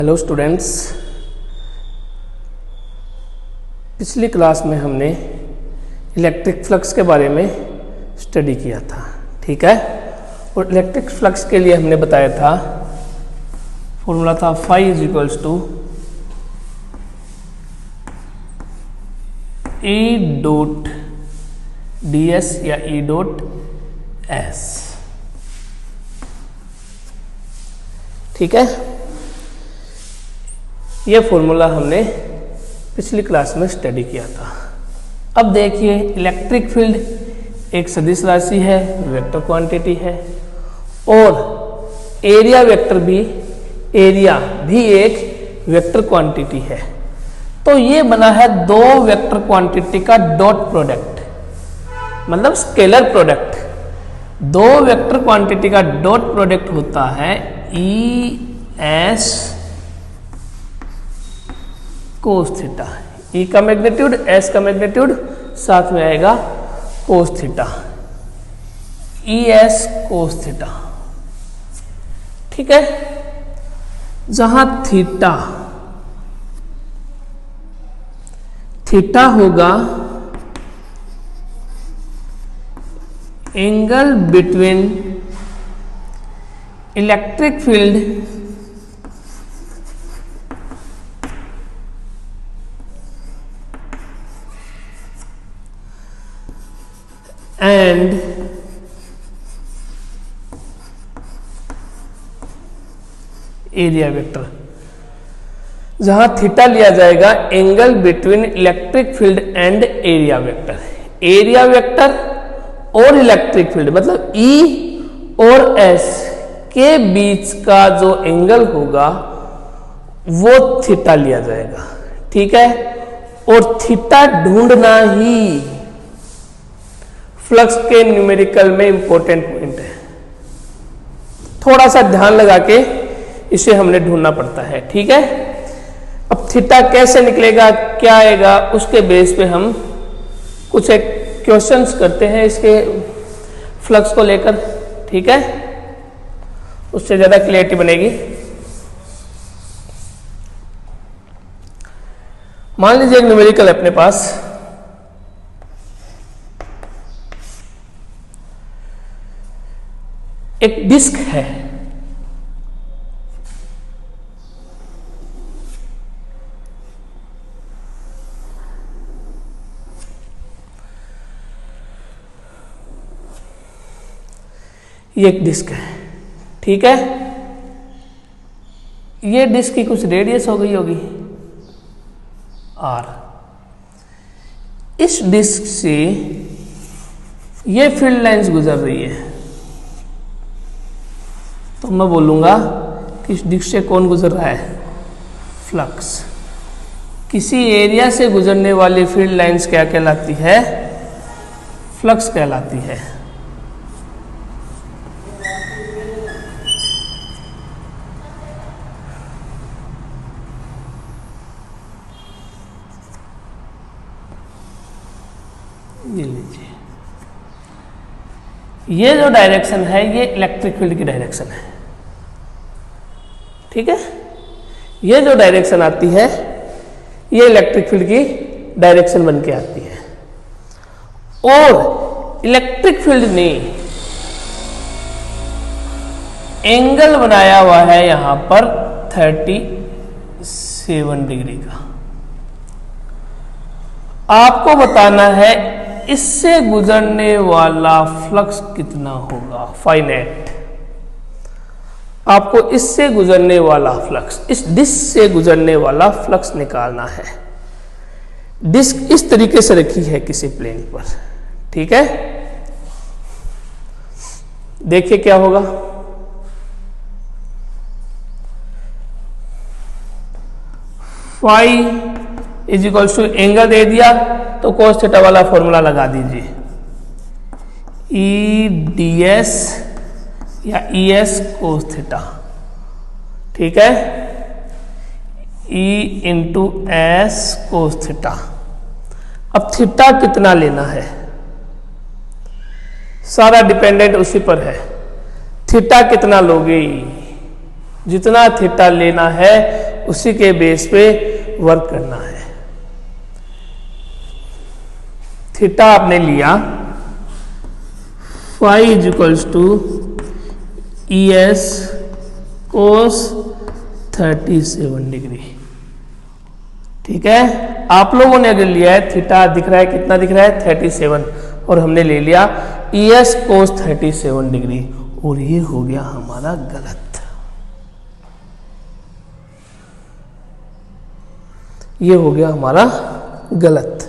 Hello students, पिछली class में हमने इलेक्ट्रिक फ्लक्स के बारे में स्टडी किया था। ठीक है, और इलेक्ट्रिक फ्लक्स के लिए हमने बताया था फॉर्मूला था phi is equals to E dot d s या ई डॉट एस। ठीक है, ये फॉर्मूला हमने पिछली क्लास में स्टडी किया था। अब देखिए, इलेक्ट्रिक फील्ड एक सदिश राशि है, वेक्टर क्वांटिटी है, और एरिया भी एक वेक्टर क्वांटिटी है। तो ये बना है दो वेक्टर क्वांटिटी का डॉट प्रोडक्ट, मतलब स्केलर प्रोडक्ट। दो वेक्टर क्वांटिटी का डॉट प्रोडक्ट होता है ई एस कोस थीटा। ई का मैग्नीट्यूड, एस का मैग्नीट्यूड, साथ में आएगा cos theta, E S cos theta. ठीक है, जहां थीटा होगा angle between electric field and area vector. जहां थीटा लिया जाएगा angle between electric field and area vector. Area vector और इलेक्ट्रिक फील्ड मतलब ई और एस के बीच का जो एंगल होगा वो थीटा लिया जाएगा। ठीक है, और थीटा ढूंढना ही फ्लक्स के न्यूमेरिकल में इंपॉर्टेंट पॉइंट है। थोड़ा सा ध्यान लगा के इसे हमने ढूंढना पड़ता है। ठीक है, अब थीटा कैसे निकलेगा, क्या आएगा, उसके बेस पे हम कुछ एक क्वेश्चंस करते हैं इसके फ्लक्स को लेकर। ठीक है, उससे ज्यादा क्लियरिटी बनेगी। मान लीजिए एक न्यूमेरिकल है अपने पास, एक डिस्क है, ये एक डिस्क है। ठीक है, ये डिस्क की कुछ रेडियस हो गई होगी आर। इस डिस्क से ये फील्ड लाइंस गुजर रही है, तो मैं बोलूंगा कि इस डिस्क से कौन गुजर रहा है, फ्लक्स। किसी एरिया से गुजरने वाली फील्ड लाइंस क्या कहलाती है, फ्लक्स कहलाती है। ये लीजिए, ये जो डायरेक्शन है ये इलेक्ट्रिक फील्ड की डायरेक्शन है। ठीक है, ये जो डायरेक्शन आती है ये इलेक्ट्रिक फील्ड की डायरेक्शन बन के आती है, और इलेक्ट्रिक फील्ड ने एंगल बनाया हुआ है यहां पर 37 डिग्री का। आपको बताना है इससे गुजरने वाला फ्लक्स कितना होगा, फाइनाइट। आपको इससे गुजरने वाला फ्लक्स, इस डिस्क से गुजरने वाला फ्लक्स निकालना है। डिस्क इस तरीके से रखी है किसी प्लेन पर। ठीक है, देखिए क्या होगा, phi is equals to angle दे दिया तो कोस थीटा वाला फॉर्मूला लगा दीजिए, ई डी एस या ई एस कोस थीटा। ठीक है, E into S cos theta. अब थीटा कितना लेना है, सारा डिपेंडेंट उसी पर है। थीटा कितना लोगे, जितना थीटा लेना है उसी के बेस पे वर्क करना है। थीटा आपने लिया, phi is equals to E S cos 37 degree. ठीक है, आप लोगों ने अगर लिया है थीटा दिख रहा है, कितना दिख रहा है 37, और हमने ले लिया ई एस कोस 37 डिग्री, और ये हो गया हमारा गलत। ये हो गया हमारा गलत।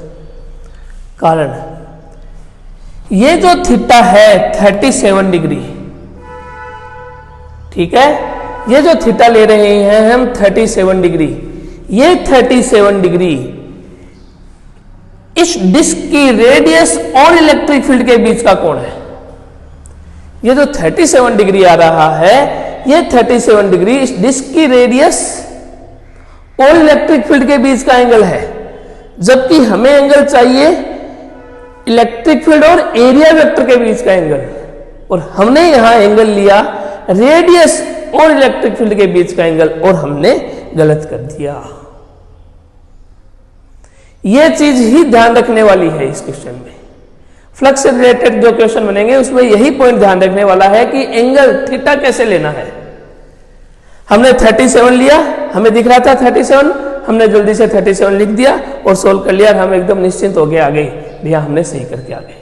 कारण ये जो थीटा है 37 डिग्री, ठीक है, ये जो थीटा ले रहे हैं हम 37 डिग्री, ये 37 डिग्री इस डिस्क की रेडियस और इलेक्ट्रिक फील्ड के बीच का कोण है। ये जो 37 डिग्री आ रहा है, ये 37 डिग्री इस डिस्क की रेडियस और इलेक्ट्रिक फील्ड के बीच का एंगल है, जबकि हमें एंगल चाहिए इलेक्ट्रिक फील्ड और एरिया वेक्टर के बीच का एंगल, और हमने यहां एंगल लिया रेडियस और इलेक्ट्रिक फील्ड के बीच का एंगल, और हमने गलत कर दिया। यह चीज ही ध्यान रखने वाली है इस क्वेश्चन में। फ्लक्स से रिलेटेड जो क्वेश्चन बनेंगे उसमें यही पॉइंट ध्यान रखने वाला है कि एंगल थीटा कैसे लेना है। हमने 37 लिया, हमें दिख रहा था 37, हमने जल्दी से 37 लिख दिया और सोल्व कर लिया, हम एकदम निश्चिंत हो गए, आ गए भैया हमने सही करके आ गए,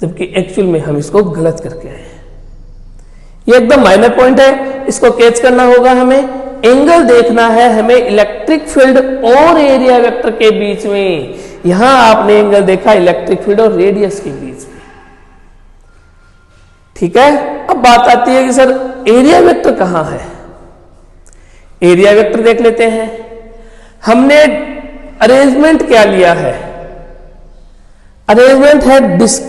जबकि एक्चुअल में हम इसको गलत करके आए। ये एकदम माइनर पॉइंट है, इसको कैच करना होगा हमें। एंगल देखना है हमें इलेक्ट्रिक फील्ड और एरिया वेक्टर के बीच में। यहां आपने एंगल देखा इलेक्ट्रिक फील्ड और रेडियस के बीच में। ठीक है, अब बात आती है कि सर एरिया वेक्टर कहां है। एरिया वेक्टर देख लेते हैं। हमने अरेंजमेंट क्या लिया है, अरेंजमेंट है disc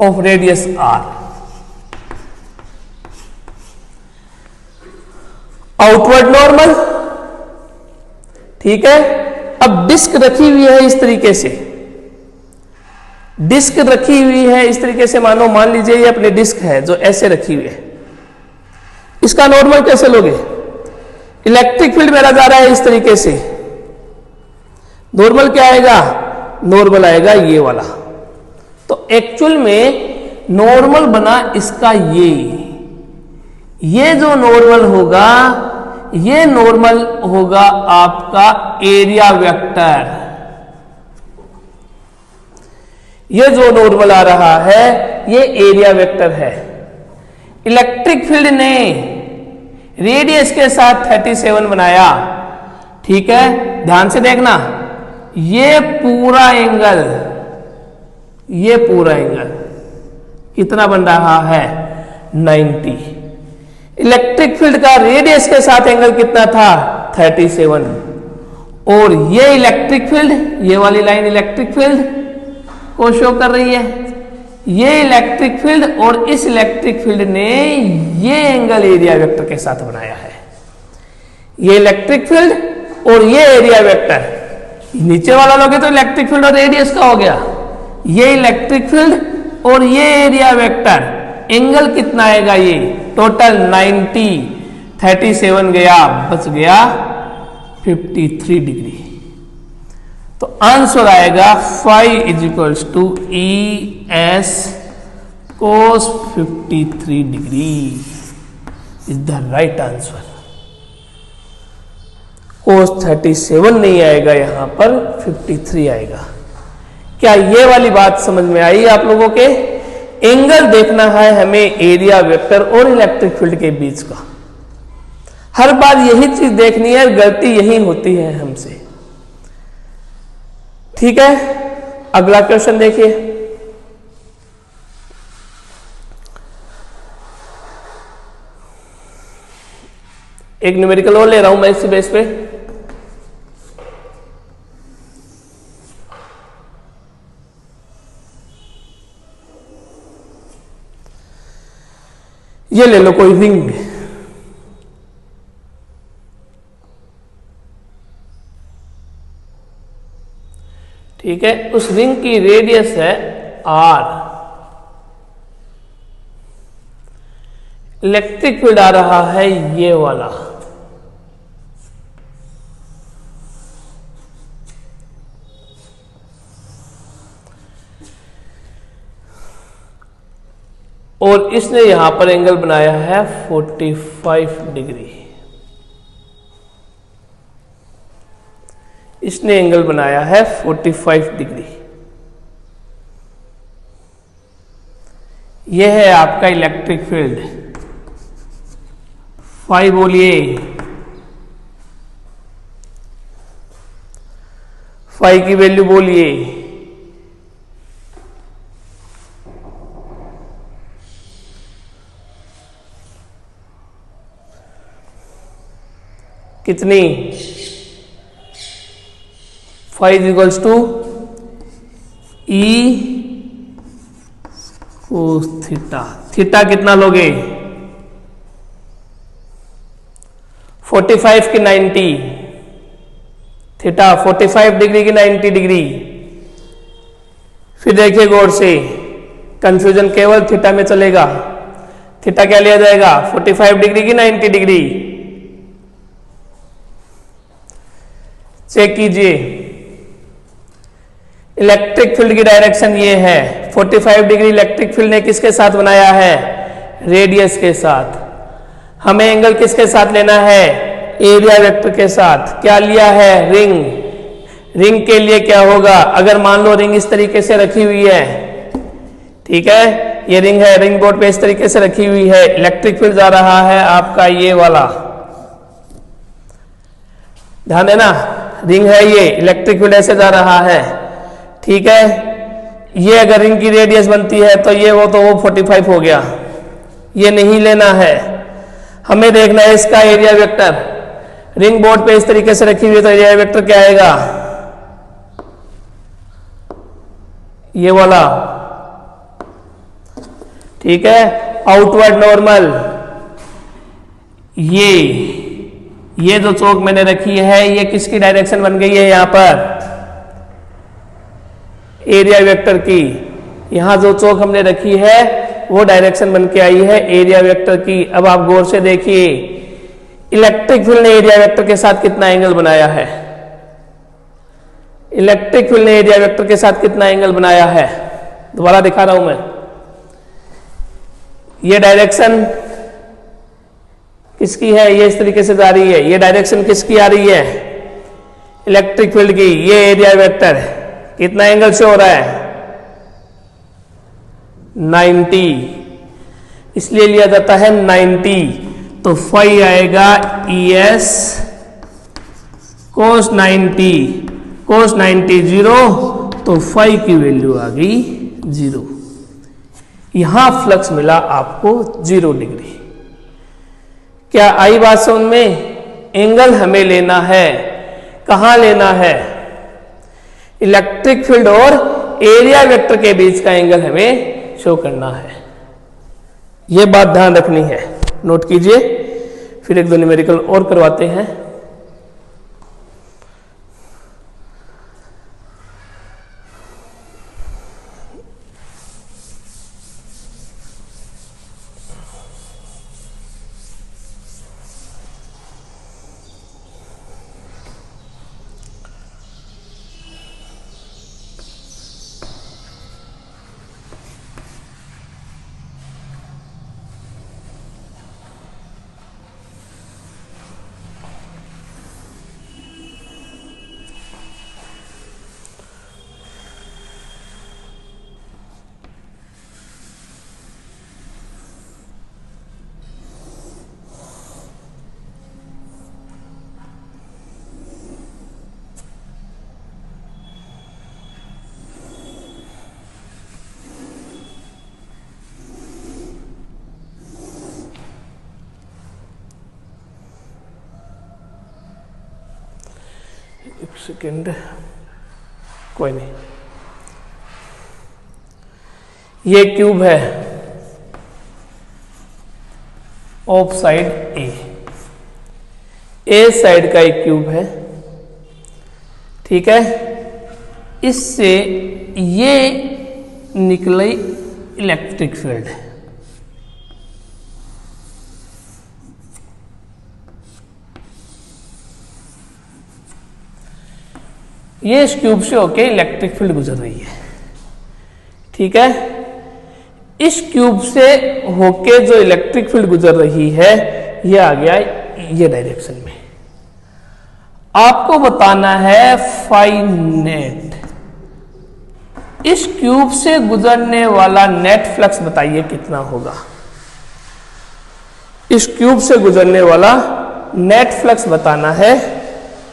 of radius r, outward normal. ठीक है, अब डिस्क रखी हुई है इस तरीके से, डिस्क रखी हुई है इस तरीके से, मान लीजिए ये अपनी डिस्क है जो ऐसे रखी हुई है, इसका नॉर्मल कैसे लोगे। इलेक्ट्रिक फील्ड मेरा जा रहा है इस तरीके से, नॉर्मल क्या आएगा, नॉर्मल आएगा ये वाला। तो एक्चुअल में नॉर्मल बना इसका ये जो नॉर्मल होगा, ये नॉर्मल होगा आपका एरिया वेक्टर। ये जो नॉर्मल आ रहा है ये एरिया वेक्टर है। इलेक्ट्रिक फील्ड ने रेडियस के साथ 37 बनाया। ठीक है, ध्यान से देखना, ये पूरा एंगल कितना बन रहा है 90। इलेक्ट्रिक फील्ड का रेडियस के साथ एंगल कितना था 37, और ये इलेक्ट्रिक फील्ड, ये वाली लाइन इलेक्ट्रिक फील्ड को शो कर रही है, ये इलेक्ट्रिक फील्ड और इस इलेक्ट्रिक फील्ड ने ये एंगल एरिया वेक्टर के साथ बनाया है। ये इलेक्ट्रिक फील्ड और ये एरिया वेक्टर, नीचे वाला लोगे तो इलेक्ट्रिक फील्ड और रेडियस का हो गया, ये इलेक्ट्रिक फील्ड और ये एरिया वेक्टर, एंगल कितना आएगा, ये टोटल 90, 37 गया, बच गया 53 डिग्री। तो आंसर आएगा phi is equals to E S cos 53 degree is the right answer. Cos 37 नहीं आएगा, यहां पर 53 आएगा। क्या ये वाली बात समझ में आई आप लोगों के। एंगल देखना है हमें एरिया वेक्टर और इलेक्ट्रिक फील्ड के बीच का। हर बार यही चीज देखनी है, गलती यही होती है हमसे। ठीक है, अगला क्वेश्चन देखिए। एक न्यूमेरिकल और ले रहा हूं मैं इसी बेस पे। ये ले लो कोई रिंग, ठीक है, उस रिंग की रेडियस है r, इलेक्ट्रिक फील्ड आ रहा है ये वाला, और इसने यहां पर एंगल बनाया है 45 डिग्री। इसने एंगल बनाया है 45 डिग्री। यह है आपका इलेक्ट्रिक फील्ड। फाई बोलिए, फाई की वैल्यू बोलिए। कितनी? Phi equals to E cos theta. Theta कितना लोगे? 45 की 90। थीटा 45 डिग्री की 90 डिग्री। फिर देखिए गौर से, कंफ्यूजन केवल थीटा में चलेगा। थीटा क्या लिया जाएगा? 45 डिग्री की 90 डिग्री। चेक कीजिए, इलेक्ट्रिक फील्ड की डायरेक्शन ये है। 45 डिग्री इलेक्ट्रिक फील्ड ने किसके साथ बनाया है? रेडियस के साथ। हमें एंगल किसके साथ लेना है? एरिया वेक्टर के साथ। क्या लिया है? रिंग। रिंग के लिए क्या होगा? अगर मान लो रिंग इस तरीके से रखी हुई है, ठीक है, ये रिंग है, रिंग बोर्ड पे इस तरीके से रखी हुई है, इलेक्ट्रिक फील्ड जा रहा है आपका ये वाला, ध्यान देना, रिंग है ये, इलेक्ट्रिक फील्ड ऐसे जा रहा है, ठीक है। ये अगर रिंग की रेडियस बनती है तो ये वो 45 हो गया। ये नहीं लेना है, हमें देखना है इसका एरिया वेक्टर। रिंग बोर्ड पे इस तरीके से रखी हुई है तो एरिया वेक्टर क्या आएगा? ये वाला, ठीक है। आउटवर्ड नॉर्मल, ये जो चौक मैंने रखी है ये किसकी डायरेक्शन बन गई है? यहां पर एरिया वेक्टर की। यहां जो चौक हमने रखी है वो डायरेक्शन बन के आई है एरिया वेक्टर की। अब आप गौर से देखिए, इलेक्ट्रिक फील्ड ने एरिया वेक्टर के साथ कितना एंगल बनाया है? इलेक्ट्रिक फील्ड ने एरिया वेक्टर के साथ कितना एंगल बनाया है? दोबारा दिखा रहा हूं मैं। ये डायरेक्शन किसकी है? ये इस तरीके से जा रही है। ये डायरेक्शन किसकी आ रही है? इलेक्ट्रिक फील्ड की। ये एरिया वेक्टर कितना एंगल से हो रहा है? 90, इसलिए लिया जाता है 90। तो फाई आएगा ES cos 90, cos 90 0, तो फाई की वैल्यू आ गई 0। यहां फ्लक्स मिला आपको 0 डिग्री। क्या आई बात समझ में? एंगल हमें लेना है, कहां लेना है? इलेक्ट्रिक फील्ड और एरिया वेक्टर के बीच का एंगल हमें शो करना है। यह बात ध्यान रखनी है, नोट कीजिए। फिर एक दो न्यूमेरिकल और करवाते हैं। एक सेकेंड, कोई नहीं। ये क्यूब है ऑफ साइड ए साइड का एक क्यूब है, ठीक है। इससे ये निकली इलेक्ट्रिक फील्ड। ये इस क्यूब से होके इलेक्ट्रिक फील्ड गुजर रही है, ठीक है। इस क्यूब से होके जो इलेक्ट्रिक फील्ड गुजर रही है ये आ गया ये डायरेक्शन में। आपको बताना है फाई नेट, इस क्यूब से गुजरने वाला नेट फ्लक्स बताइए कितना होगा। इस क्यूब से गुजरने वाला नेट फ्लक्स बताना है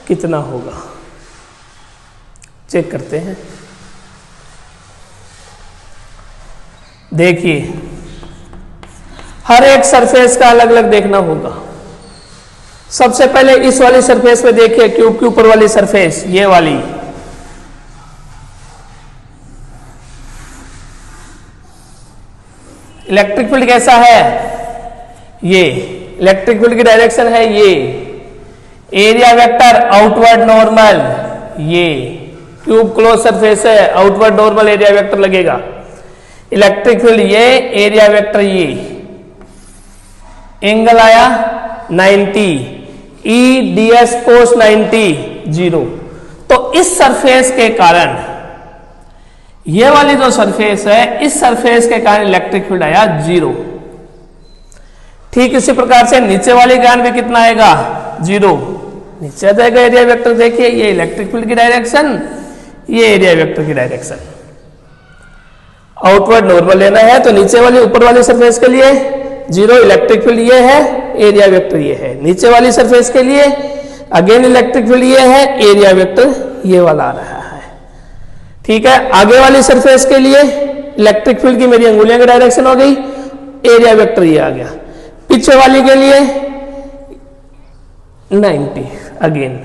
कितना होगा। चेक करते हैं। देखिए हर एक सरफेस का अलग अलग देखना होगा। सबसे पहले इस वाली सरफेस पे देखिए, क्यूब के ऊपर वाली सरफेस ये वाली, इलेक्ट्रिक फील्ड कैसा है, ये इलेक्ट्रिक फील्ड की डायरेक्शन है ये, एरिया वेक्टर आउटवर्ड नॉर्मल, ये क्यूब क्लोज सरफेस है, आउटवर्ड नॉर्मल एरिया वेक्टर लगेगा। इलेक्ट्रिक फील्ड ये, एरिया वेक्टर ये, एंगल आया 90, ई डी एस कोस 90 0। तो इस सरफेस के कारण, ये वाली जो सरफेस है, इस सरफेस के कारण इलेक्ट्रिक फील्ड आया 0। ठीक इसी प्रकार से नीचे वाली कारण भी कितना आएगा 0, नीचे आ जाएगा एरिया वेक्टर। देखिए ये इलेक्ट्रिक फील्ड की डायरेक्शन, ये एरिया वेक्टर की डायरेक्शन। आउटवर्ड नॉर्मल लेना है तो नीचे वाली ऊपर वाली सरफेस के लिए 0 इलेक्ट्रिक फील्ड ये है, एरिया वेक्टर ये है। नीचे वाली सरफेस के लिए अगेन इलेक्ट्रिक फील्ड ये है, एरिया वेक्टर ये वाला आ रहा है। ठीक है, आगे वाली सरफेस के लिए इलेक्ट्रिक फील्ड की मेरी अंगुलियों की डायरेक्शन हो गई, एरिया वेक्टर ये आ गया। पीछे वाली के लिए 90 अगेन।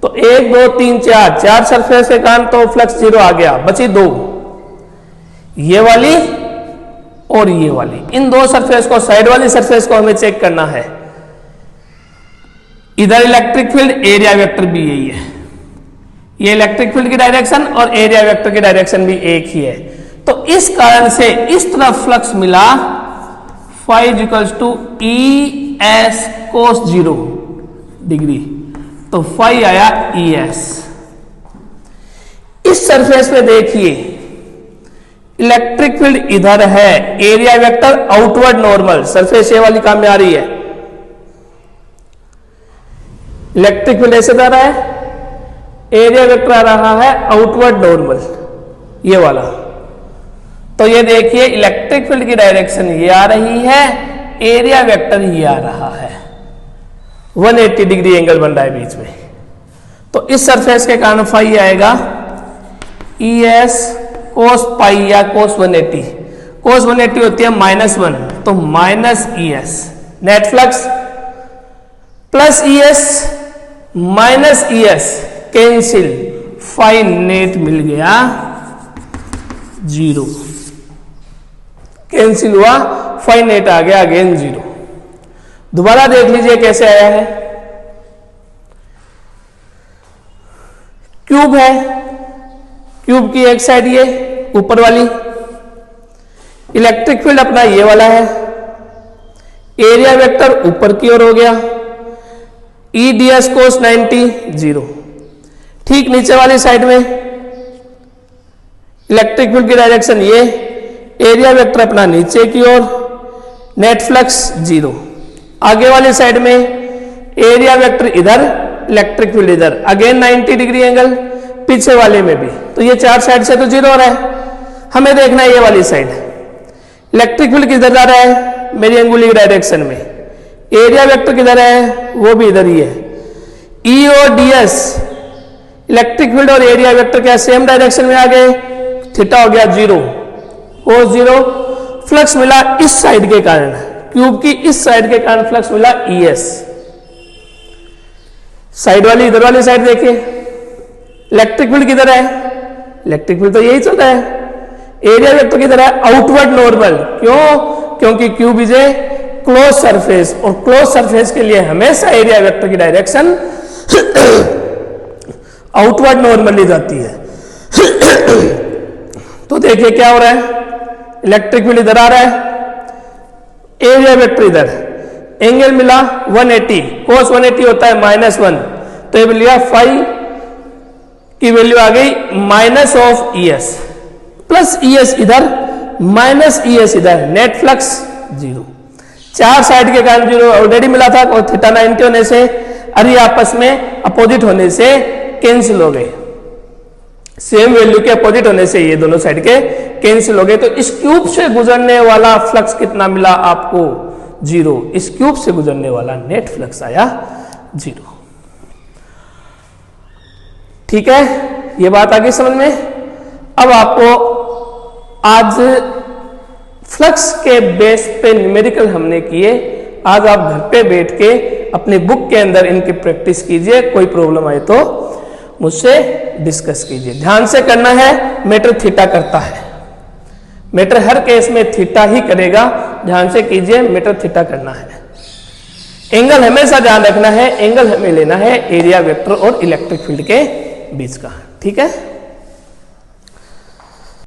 तो 1 2 3 4 सरफेस के कारण तो फ्लक्स 0 आ गया, बची 2, ये वाली और ये वाली। इन दो सरफेस को, साइड वाली सरफेस को हमें चेक करना है। इधर इलेक्ट्रिक फील्ड, एरिया वेक्टर भी यही है, ये इलेक्ट्रिक फील्ड की डायरेक्शन और एरिया वेक्टर की डायरेक्शन भी एक ही है। तो इस कारण से इस तरफ फ्लक्स मिला phi equals to E S cos 0 degree, तो फाई आया ई एस। इस सरफेस पे देखिए इलेक्ट्रिक फील्ड इधर है, area vector outward normal, surface ये वाली काम में आ रही है। इलेक्ट्रिक फील्ड ऐसे जा रहा है, एरिया वेक्टर आ रहा है आउटवर्ड नॉर्मल ये वाला। तो ये देखिए इलेक्ट्रिक फील्ड की डायरेक्शन ये आ रही है, एरिया वेक्टर ये आ रहा है, 180 डिग्री एंगल बन रहा है बीच में। तो इस सरफेस के कारण फाई आएगा ई एस कोस पाई या कोस 180। कोस 180 होती है -1, तो minus E S net flux plus E S minus E S cancel, phi net मिल गया 0, कैंसिल हुआ, फाई नेट आ गया अगेन 0। दोबारा देख लीजिए कैसे आया है। क्यूब है, क्यूब की एक साइड ये ऊपर वाली, इलेक्ट्रिक फील्ड अपना ये वाला है, एरिया वेक्टर ऊपर की ओर हो गया, ई डी एस कोस 90 0। ठीक नीचे वाली साइड में इलेक्ट्रिक फील्ड की डायरेक्शन ये, एरिया वेक्टर अपना नीचे की ओर, नेट फ्लक्स 0। आगे वाली साइड में एरिया वेक्टर इधर, इलेक्ट्रिक फील्ड इधर, अगेन 90 डिग्री एंगल, पीछे वाले में भी। तो ये 4 साइड से तो 0 हो रहा है, हमें देखना है ये वाली साइड। इलेक्ट्रिक फील्ड किधर जा रहा है, मेरी अंगुली की डायरेक्शन में, एरिया वेक्टर किधर है, वो भी इधर ही है। ई और डी एस इलेक्ट्रिक फील्ड और एरिया वेक्टर क्या सेम डायरेक्शन में आ गए, थीटा हो गया 0, कोस 0। फ्लक्स मिला इस साइड के कारण, क्यूब की इस साइड के कारण फ्लक्स मिला ई एस। साइड वाली इधर वाली साइड देखिए, इलेक्ट्रिक फील्ड किधर है, इलेक्ट्रिक फील्ड तो यही चल रहा है, एरिया वेक्टर किधर है, आउटवर्ड नॉर्मल। क्यों, क्योंकि cube is a close surface, और क्लोज सरफेस के लिए हमेशा एरिया वेक्टर की डायरेक्शन आउटवर्ड नॉर्मली जाती है। तो देखिए क्या हो रहा है, इलेक्ट्रिक फील्ड इधर आ रहा है, एरिया वेक्टर इधर, एंगल मिला 180, कोस 180 होता है -1, तो ये मिल गया फाई की वैल्यू आ गई minus of E S, plus E S इधर माइनस ई एस इधर, नेट फ्लक्स 0। चार साइड के कारण 0 ऑलरेडी मिला था, और थीटा 90 होने से और ये आपस में अपोजिट होने से कैंसिल हो गए, सेम वैल्यू के अपोजिट होने से ये दोनों साइड के कैंसिल हो गए। तो इस क्यूब से गुजरने वाला फ्लक्स कितना मिला आपको? 0। इस क्यूब से गुजरने वाला नेट फ्लक्स आया 0। ठीक है, ये बात आ गई समझ में। अब आपको आज फ्लक्स के बेस पे न्यूमेरिकल हमने किए, आज आप घर पे बैठ के अपने बुक के अंदर इनकी प्रैक्टिस कीजिए, कोई प्रॉब्लम आए तो मुझसे डिस्कस कीजिए। ध्यान से करना है, मैटर थीटा करता है, मैटर हर केस में थीटा ही करेगा, ध्यान से कीजिए, मैटर थीटा करना है। एंगल हमेशा ध्यान रखना है, एंगल हमें लेना है एरिया वेक्टर और इलेक्ट्रिक फील्ड के बीच का। ठीक है।